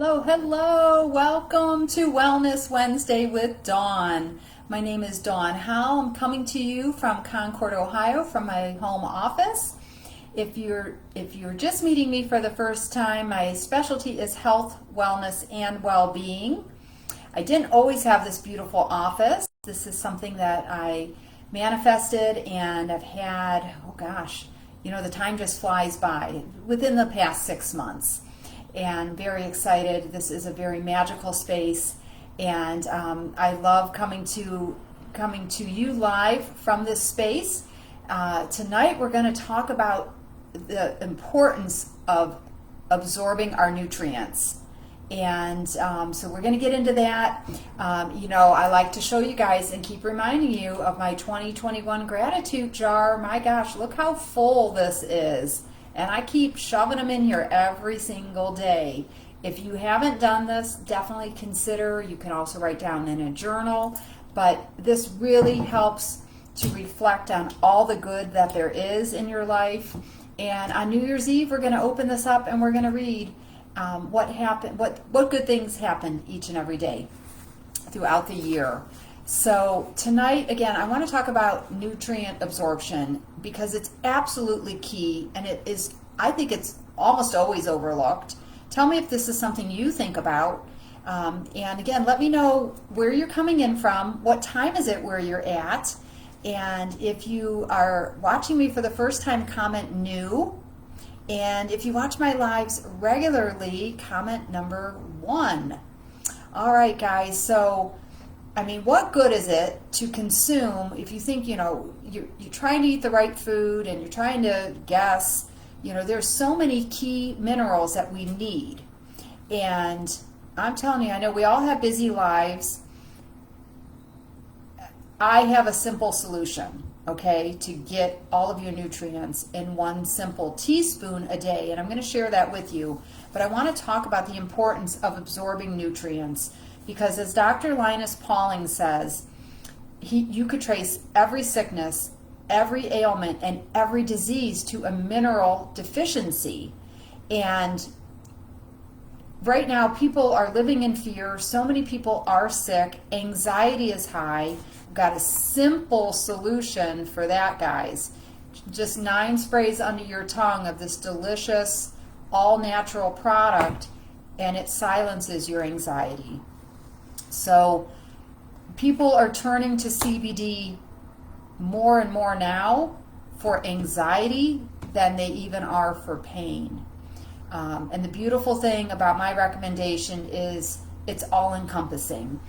Hello, hello. Welcome to Wellness Wednesday with Dawn. My name is Dawn Howell. I'm coming to you from Concord, Ohio, from my home office. If you're just meeting me for the first time, my specialty is health, wellness, and well-being. I didn't always have this beautiful office. This is something that I manifested and I've had, oh gosh, the time just flies by within the past 6 months. And very excited. This is a very magical space, and I love coming to you live from this space. Tonight we're going to talk about the importance of absorbing our nutrients, and so we're going to get into that. I like to show you guys and keep reminding you of my 2021 gratitude jar. My gosh, look how full this is. And I keep shoving them in here every single day. If you haven't done this, definitely consider. You can also write down in a journal. But this really helps to reflect on all the good that there is in your life. And on New Year's Eve, we're going to open this up and we're going to read what happened, what good things happen each and every day throughout the year. So tonight, again, I want to talk about nutrient absorption because it's absolutely key, and I think it's almost always overlooked. Tell me if this is something you think about. And again, let me know where you're coming in from, what time is it where you're at, and if you are watching me for the first time, comment new. And if you watch my lives regularly, comment number 1. All right, guys, so what good is it to consume if you think, you're trying to eat the right food and you're trying to guess, there's so many key minerals that we need. And I'm telling you, I know we all have busy lives. I have a simple solution, okay, to get all of your nutrients in one simple teaspoon a day. And I'm going to share that with you. But I want to talk about the importance of absorbing nutrients. Because as Dr. Linus Pauling says, you could trace every sickness, every ailment, and every disease to a mineral deficiency. And right now, people are living in fear. So many people are sick. Anxiety is high. We've got a simple solution for that, guys. Just 9 sprays under your tongue of this delicious, all-natural product, and it silences your anxiety. So people are turning to CBD more and more now for anxiety than they even are for pain. And the beautiful thing about my recommendation is it's all-encompassing.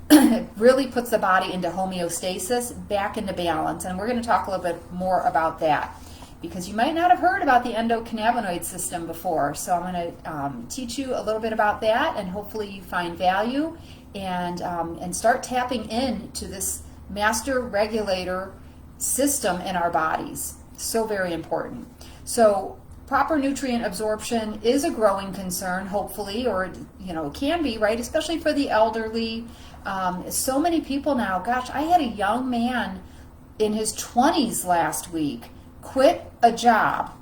It really puts the body into homeostasis, back into balance. And we're going to talk a little bit more about that, because you might not have heard about the endocannabinoid system before. So I'm going to teach you a little bit about that, and hopefully you find value and start tapping into this master regulator system in our bodies. So very important. So proper nutrient absorption is a growing concern, hopefully, or it can be, right? Especially for the elderly. So many people now. Gosh, I had a young man in his 20s last week quit a job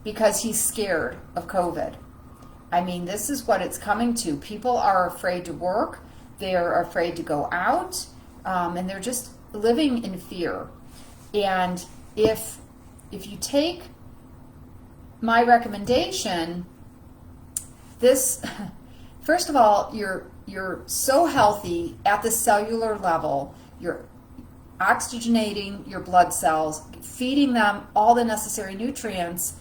because he's scared of COVID. This is what it's coming to. People are afraid to work. They're afraid to go out, and they're just living in fear. And if you take my recommendation, this, first of all, you're so healthy at the cellular level. You're oxygenating your blood cells, feeding them all the necessary nutrients,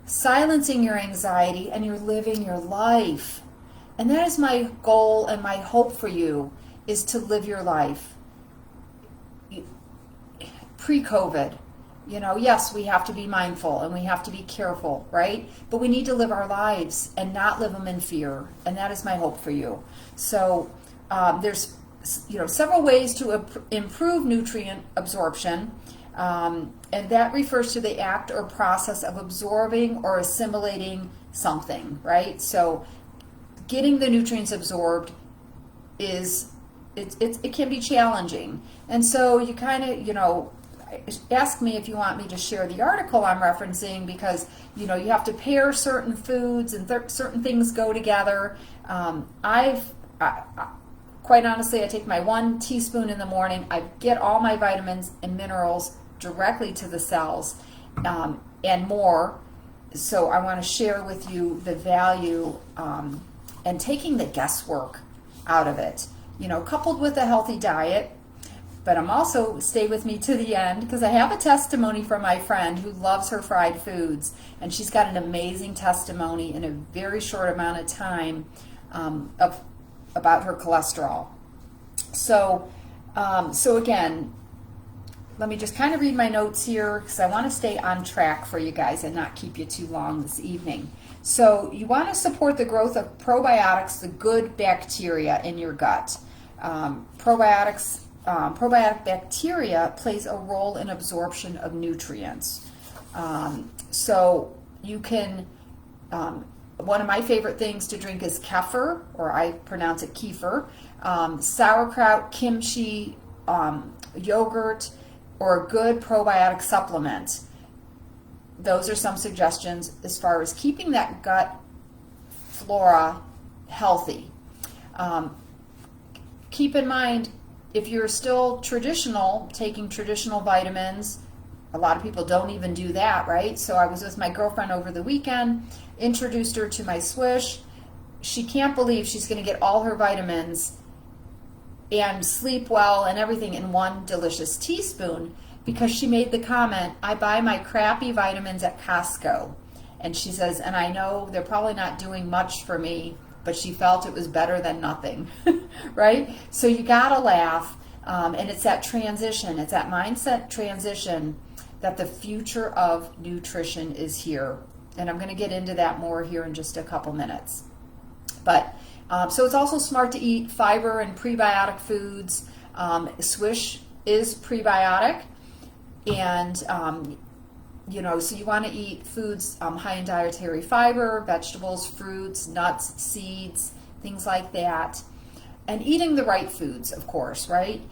silencing your anxiety, and you're living your life. And that is my goal and my hope for you, is to live your life pre-COVID. Yes, we have to be mindful and we have to be careful, right? But we need to live our lives and not live them in fear. And that is my hope for you. So there's several ways to improve nutrient absorption. And that refers to the act or process of absorbing or assimilating something, right? So getting the nutrients absorbed it can be challenging. And so you kind of, ask me if you want me to share the article I'm referencing, because you have to pair certain foods and certain things go together. Quite honestly, I take my 1 teaspoon in the morning. I get all my vitamins and minerals directly to the cells, and more. So I want to share with you the value and taking the guesswork out of it, coupled with a healthy diet. But I'm also, stay with me to the end, because I have a testimony from my friend who loves her fried foods, and she's got an amazing testimony in a very short amount of time about her cholesterol. So again, let me just kind of read my notes here, because I want to stay on track for you guys and not keep you too long this evening. So you want to support the growth of probiotics, the good bacteria in your gut. Probiotic bacteria plays a role in absorption of nutrients. So you can, one of my favorite things to drink is kefir, or I pronounce it kefir, sauerkraut, kimchi, yogurt, or a good probiotic supplement. Those are some suggestions as far as keeping that gut flora healthy. Keep in mind, if you're still traditional, taking traditional vitamins, a lot of people don't even do that, right? So I was with my girlfriend over the weekend, introduced her to my Swish. She can't believe she's going to get all her vitamins and sleep well and everything in 1 delicious teaspoon, because she made the comment, I buy my crappy vitamins at Costco. And she says, and I know they're probably not doing much for me, but she felt it was better than nothing, right? So you gotta laugh, and it's that transition, it's that mindset transition that the future of nutrition is here. And I'm gonna get into that more here in just a couple minutes. But, so it's also smart to eat fiber and prebiotic foods. Swish is prebiotic, and so you want to eat foods high in dietary fiber, vegetables, fruits, nuts, seeds, things like that. And eating the right foods, of course, right?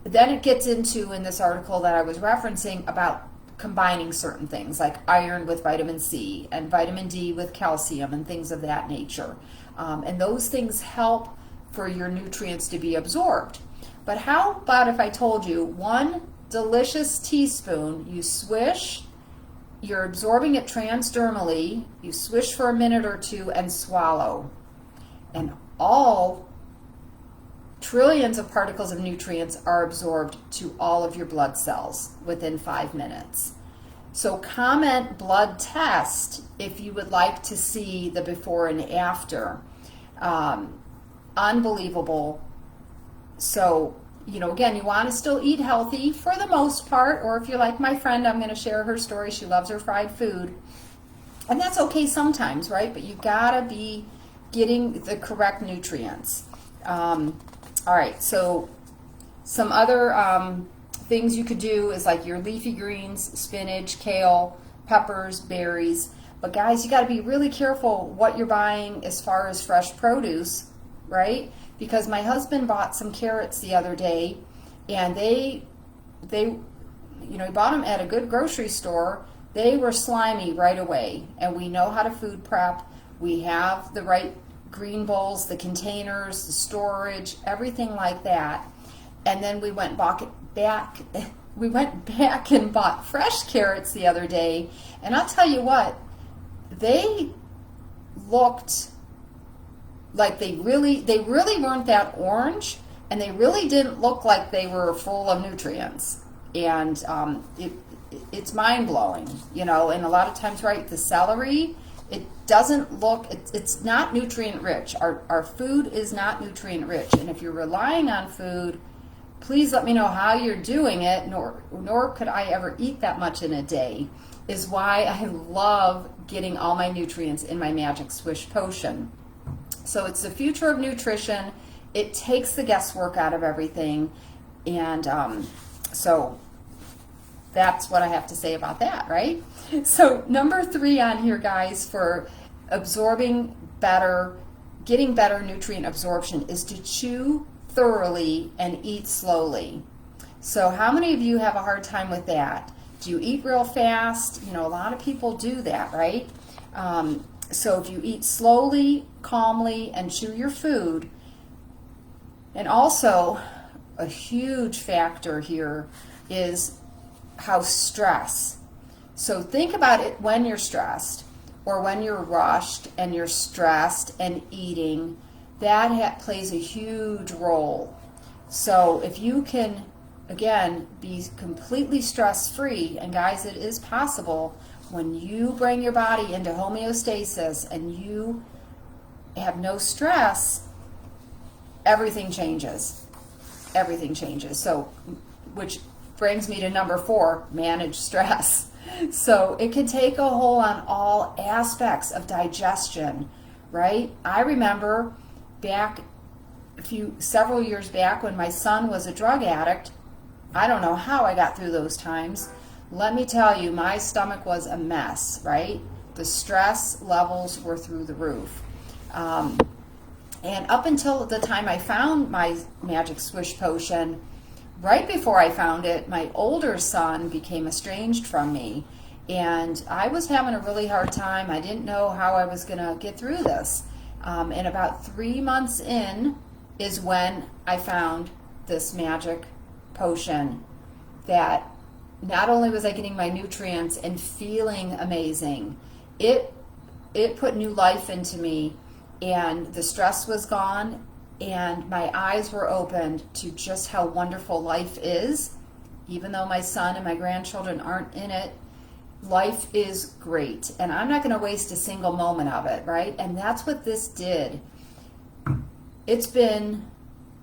Then it gets into, in this article that I was referencing, about combining certain things like iron with vitamin C and vitamin D with calcium and things of that nature. And those things help for your nutrients to be absorbed. But how about if I told you 1 delicious teaspoon, you swish, you're absorbing it transdermally, you swish for a minute or 2 and swallow. And all trillions of particles of nutrients are absorbed to all of your blood cells within 5 minutes. So comment blood test if you would like to see the before and after. Unbelievable. So, again, you want to still eat healthy for the most part, or if you're like my friend, I'm going to share her story. She loves her fried food. And that's okay sometimes, right? But you got to be getting the correct nutrients. All right, so some other things you could do is like your leafy greens, spinach, kale, peppers, berries. But guys, you got to be really careful what you're buying as far as fresh produce, right? Because my husband bought some carrots the other day, and he bought them at a good grocery store. They were slimy right away, and we know how to food prep. We have the right green bowls, the containers, the storage, everything like that. And then we went back and bought fresh carrots the other day, and I'll tell you what, they looked like they really weren't that orange, and they really didn't look like they were full of nutrients. And it's mind-blowing, and a lot of times, right, the celery, it doesn't look, it's not nutrient rich. Our food is not nutrient rich, and if you're relying on food, please let me know how you're doing it, nor could I ever eat that much in a day, is why I love getting all my nutrients in my Magic Swish Potion. So it's the future of nutrition. It takes the guesswork out of everything, and so that's what I have to say about that, right? So number 3 on here, guys, for absorbing better, getting better nutrient absorption is to chew thoroughly and eat slowly. So how many of you have a hard time with that? Do you eat real fast? You know, a lot of people do that, right? So if you eat slowly, calmly, and chew your food, and also a huge factor here is how stress. So think about it when you're stressed or when you're rushed and you're stressed and eating, that plays a huge role. So if you can, again, be completely stress-free, and guys, it is possible when you bring your body into homeostasis and you have no stress, everything changes. Everything changes. So, which brings me to number 4, manage stress. So it can take a hold on all aspects of digestion, right? I remember back several years back when my son was a drug addict. I don't know how I got through those times. Let me tell you, my stomach was a mess, right? The stress levels were through the roof. And up until the time I found my magic swish potion, right before I found it, my older son became estranged from me. And I was having a really hard time. I didn't know how I was going to get through this. And about 3 months in is when I found this magic potion that not only was I getting my nutrients and feeling amazing, it put new life into me, and the stress was gone, and my eyes were opened to just how wonderful life is. Even though my son and my grandchildren aren't in it, life is great, and I'm not going to waste a single moment of it, right? And that's what this did. It's been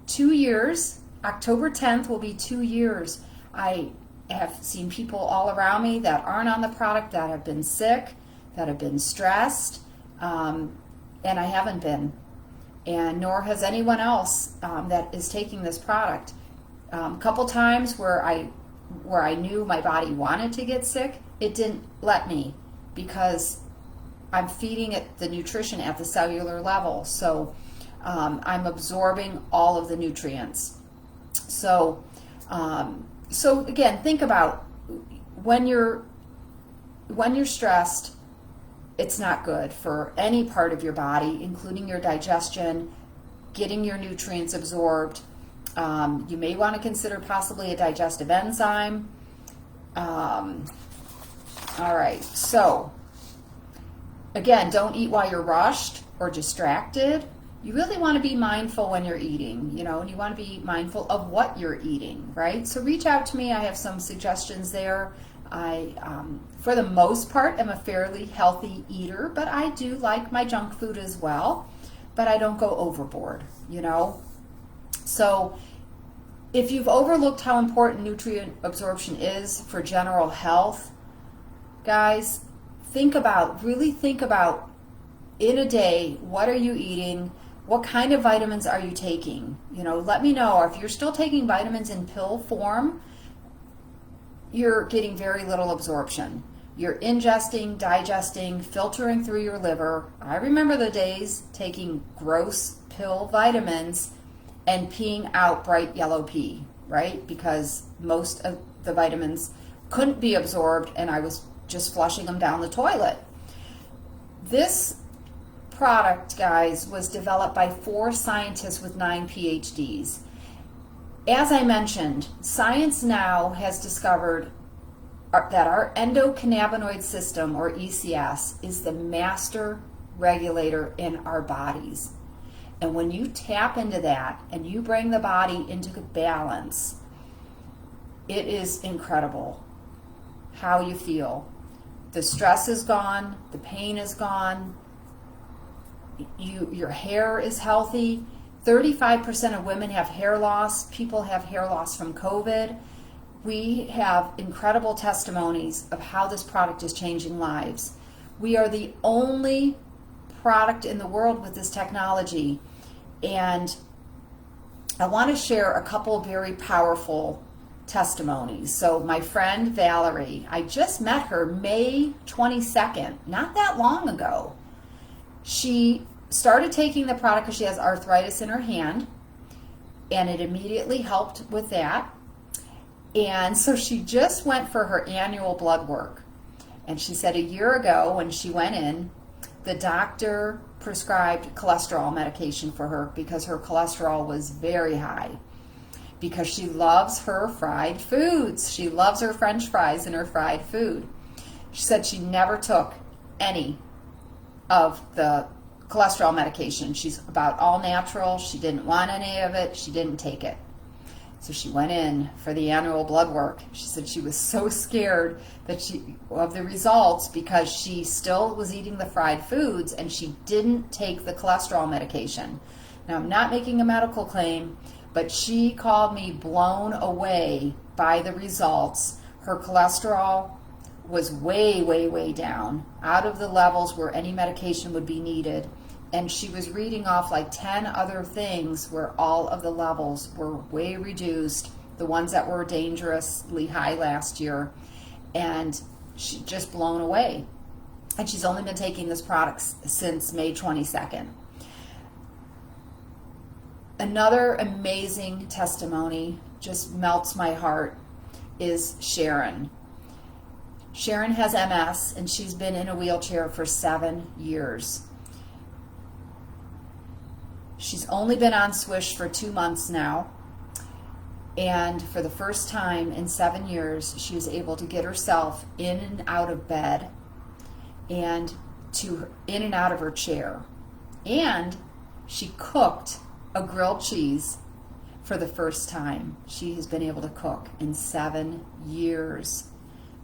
2 years. October 10th will be 2 years. I have seen people all around me that aren't on the product, that have been sick, that have been stressed, and I haven't been. And nor has anyone else that is taking this product. A couple times where I knew my body wanted to get sick, it didn't let me, because I'm feeding it the nutrition at the cellular level. So I'm absorbing all of the nutrients. So again, think about when you're stressed, it's not good for any part of your body, including your digestion, getting your nutrients absorbed. You may want to consider possibly a digestive enzyme. All right, so again, don't eat while you're rushed or distracted. You really want to be mindful when you're eating, and you want to be mindful of what you're eating, right? So reach out to me. I have some suggestions there. I, for the most part, am a fairly healthy eater, but I do like my junk food as well, but I don't go overboard, So if you've overlooked how important nutrient absorption is for general health, guys, really think about in a day, what are you eating? What kind of vitamins are you taking? Let me know. If you're still taking vitamins in pill form, you're getting very little absorption. You're ingesting, digesting, filtering through your liver. I remember the days taking gross pill vitamins and peeing out bright yellow pee, right? Because most of the vitamins couldn't be absorbed and I was just flushing them down the toilet. This product, guys, was developed by 4 scientists with 9 PhDs. As I mentioned, science now has discovered that our endocannabinoid system, or ECS, is the master regulator in our bodies. And when you tap into that and you bring the body into balance, it is incredible how you feel. The stress is gone, the pain is gone, your hair is healthy. 35% of women have hair loss. People have hair loss from COVID. We have incredible testimonies of how this product is changing lives. We are the only product in the world with this technology. And I want to share a couple very powerful testimonies. So my friend Valerie, I just met her May 22nd, not that long ago. She started taking the product because she has arthritis in her hand, and it immediately helped with that. And so she just went for her annual blood work. And she said a year ago when she went in, the doctor prescribed cholesterol medication for her because her cholesterol was very high. Because she loves her fried foods. She loves her French fries and her fried food. She said she never took any of the cholesterol medication. She's about all natural. She didn't want any of it. She didn't take it. So she went in for the annual blood work. She said she was so scared of the results because she still was eating the fried foods and she didn't take the cholesterol medication. Now, I'm not making a medical claim, but she called me blown away by the results. Her cholesterol was way, way, way down, out of the levels where any medication would be needed. And she was reading off like 10 other things where all of the levels were way reduced, the ones that were dangerously high last year. And she just blown away. And she's only been taking this product since May 22nd. Another amazing testimony, just melts my heart, is Sharon. Sharon has MS and she's been in a wheelchair for 7 years. She's only been on Swish for 2 months now, and for the first time in 7 years, she was able to get herself in and out of bed and in and out of her chair. And she cooked a grilled cheese for the first time she has been able to cook in 7 years.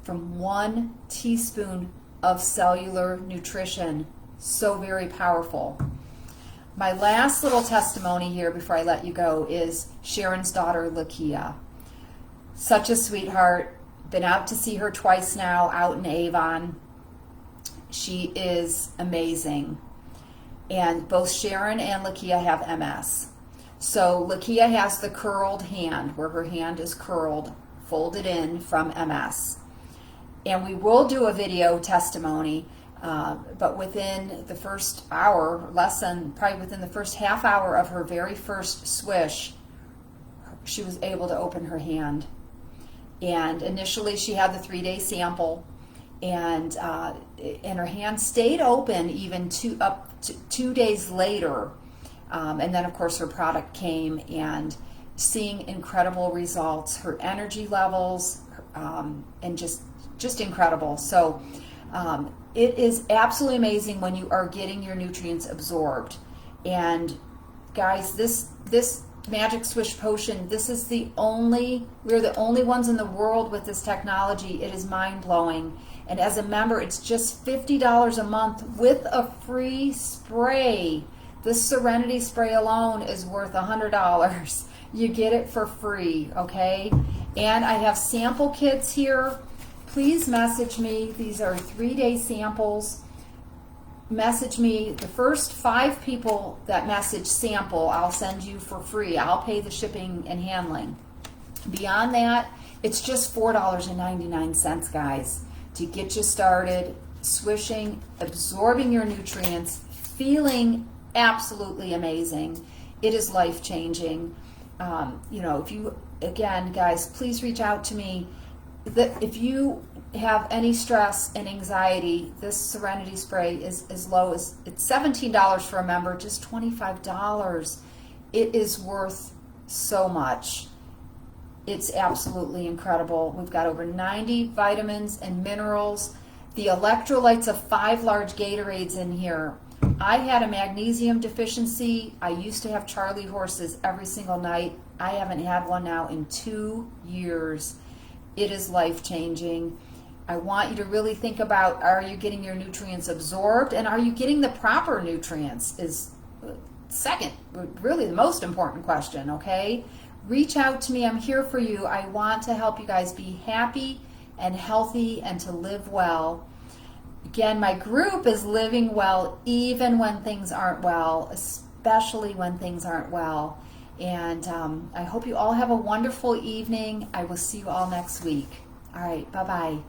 From 1 teaspoon of cellular nutrition, so very powerful. My last little testimony here before I let you go is Sharon's daughter, Lakia. Such a sweetheart. Been out to see her twice now, out in Avon. She is amazing. And both Sharon and Lakia have MS. So Lakia has the curled hand, where her hand is curled, folded in from MS. And we will do a video testimony. But within the first hour, probably within the first half hour of her very first Swish, she was able to open her hand. And initially she had the 3-day sample, and her hand stayed open even up to 2 days later. And then of course her product came, and seeing incredible results, her energy levels, and just incredible. So it is absolutely amazing when you are getting your nutrients absorbed. And guys, this Magic Swish Potion, we're the only ones in the world with this technology. It is mind-blowing. And as a member, it's just $50 a month with a free spray. This Serenity spray alone is worth $100. You get it for free, okay? And I have sample kits here. Please message me. These are 3-day samples. Message me. The first 5 people that message sample, I'll send you for free. I'll pay the shipping and handling. Beyond that, it's just $4.99, guys, to get you started swishing, absorbing your nutrients, feeling absolutely amazing. It is life-changing. Again, guys, please reach out to me. If you have any stress and anxiety, this Serenity spray is as low as, it's $17 for a member, just $25. It is worth so much. It's absolutely incredible. We've got over 90 vitamins and minerals. The electrolytes of 5 large Gatorades in here. I had a magnesium deficiency. I used to have Charlie horses every single night. I haven't had one now in 2 years. It is life-changing. I want you to really think about, are you getting your nutrients absorbed, and are you getting the proper nutrients is second, really the most important question, okay? Reach out to me. I'm here for you. I want to help you guys be happy and healthy and to live well. Again, my group is living well even when things aren't well, especially when things aren't well. And I hope you all have a wonderful evening. I will see you all next week. All right, bye-bye.